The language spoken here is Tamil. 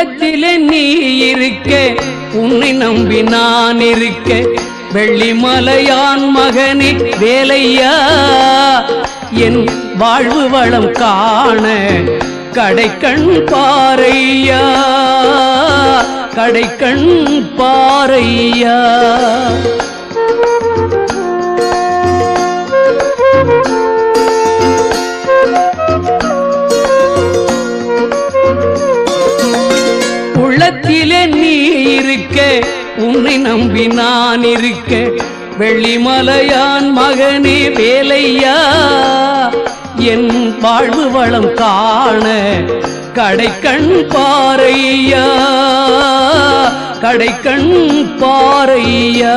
உள்ளத்திலே நீ இருக்க உன்னை நம்பி நான் இருக்க வெள்ளிமலையான் மகனே வேலையா என் வாழ்வு வளம் காண கடைக்கண் பாரையா கடைக்கண் பாரையா உள்ளத்திலே நீ இருக்க உன்னை நம்பி நான் இருக்க வெள்ளிமலையான் மகனே வேலையா என் வாழ்வு வளம் காண கடைக்கண் பாரையா கடைக்கண் பாரையா